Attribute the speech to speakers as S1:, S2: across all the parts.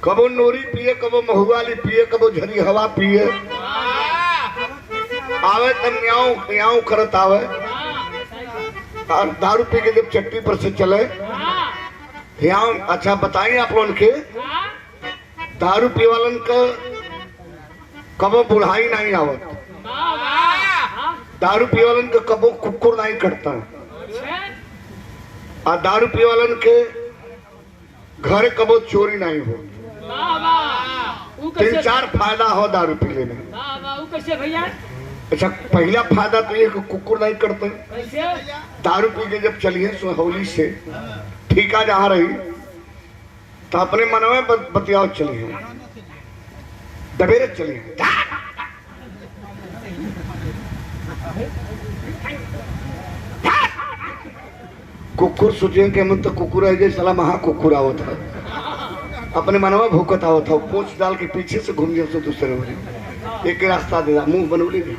S1: कबो नोरी पिए, कबो महुआली पिए, कबो झरी हवा पिए। आवे तब म्याऊं म्याऊं करत आवे। और दारू पी के जब चट्टी पर से चले म्याऊं। अच्छा बताइए आप लोगों के दारू पी वालन का कबो बुढ़ाई नहीं आवत, दारू पी वालन का कबो कुकुर नहीं कटता, और दारू पी वालन के घर कबो चोरी नहीं हो। 3-4 फायदा हो दारू पीने में।
S2: भैया
S1: अच्छा पहला फायदा तो ये कुकुर नहीं करते। दारू पी के जब चलिए होली से ठीका जहाँ रही तो अपने मन में बतियाओ चलिए, दबेरे चलिए। कुकुर सोचे कि हम तो कुकुर है जैसे साला महा कुकुर आओ था, अपने मनवा भूकत आओ था, पूंछ डाल के पीछे से घूम गया तो दूसरे हो एक रास्ता दे मुंह बनोली नहीं।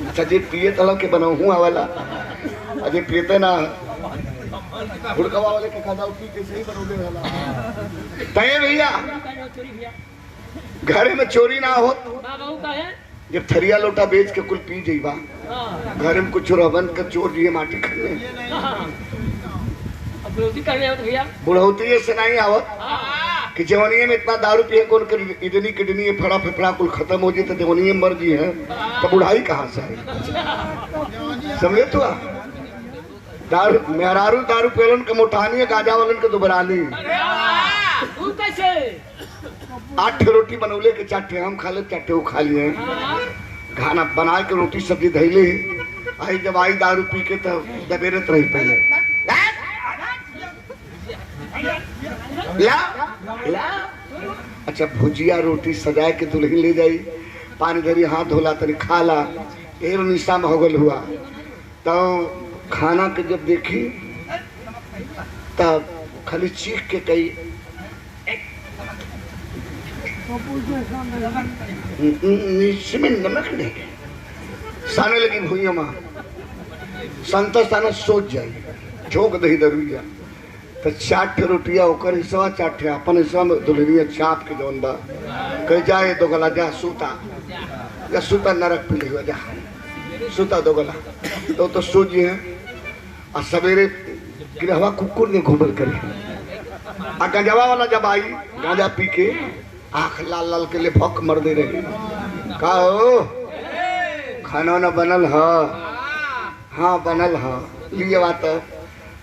S1: अच्छा जी पिए तलब के बनाऊ वाला अजय पियते ना हुड़कवा वाले के खाता पी के सही बनोले वाला तय भैया घरे में चोरी ना हो। जब थरिया लोटा बेच के कुल पी जाइबा घर में कुछ रहबन का चोर दिए माटी खाने बुढ़ौती से नहीं आवत कि जवानी में इतना दारू पिए कौन कर इडनी किडनी फड़ा फिफड़ा कुल खत्म हो जाए तो जवानी में मर जी है तो बुढ़ाई कहाँ से है समझे तो दारू मेहरारू दारू पेलन का मोटानी गाजा वालन का दुबरानी 8 रोटी बनौले के 4 हम खा ले 4 वो खा लिए खाना बना के रोटी सब्जी धैले आई जब आई दारू पी के तो दबेरत रही पहले ला ला। अच्छा भुजिया रोटी सजाए के दुल्हन ले जाई पानी धरी हाथ धोला तरी खा ला एर निशा में होगल हुआ तो खाना के जब देखी तब खाली चीख के कही में नमक नहीं साने लगी भूइया माँ संता साना सोच जाई झोंक दही दरुइया तो 4 रोटिया ओकर हिस्सा 4 अपन हिस्सा में दुल्हनिया चाप के जौन बा कह जाए दो गला जा सूता या सूता नरक पी हुआ जा सूता 2 गला तो सोची है और सवेरे गिरहवा कुकुर ने घूमल करी आ गंजवा वाला जब आई गांजा पी के आँख लाल लाल के लिए भौक मर दे रही का हो खाना न बनल है हाँ बनल है लिए बात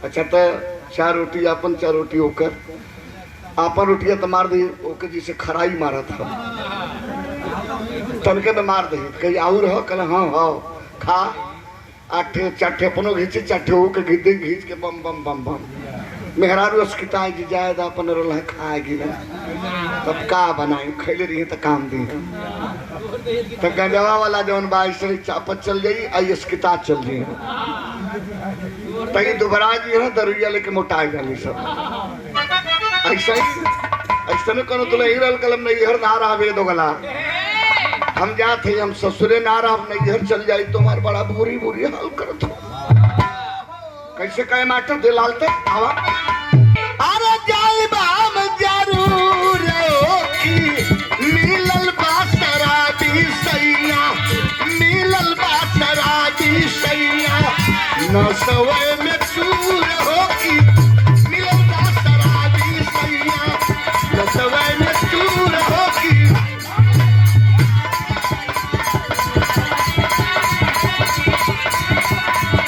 S1: अच्छा तो 4 रोटी अपन 4 रोटी होकर आपन रोटिया तो मार दी ओके जिसे खराई मारा था तनके में मार दी कहीं आउर हो कल हाँ हाँ खा 8 4 अपनों घींचे 4 के घींच के बम बम बम बम मेहरारू अस्किताई जी जाए तो अपन रोल है खाएगी ना तब का बनाई खैले रही तो काम दी तो गंजवा वाला जौन बाईस चापत चल जाई आई अस्किता चल रही है तई दोबारा जी है दरुइया लेके मोटाई डाली सब ऐसा ही ऐसा न करो तुला हिरल कलम नहीं हर ना रहा 2 गला हम जाते हम ससुरे ना रहा नहीं हर चल जाई तुम्हार बड़ा बुरी बुरी हाल करत हो कैसे कहे मास्टर दे लालते आवा अरे जाई बाम जरूर की मिलल बासरा दी सैया मिलल बासरा दी सैया न सवे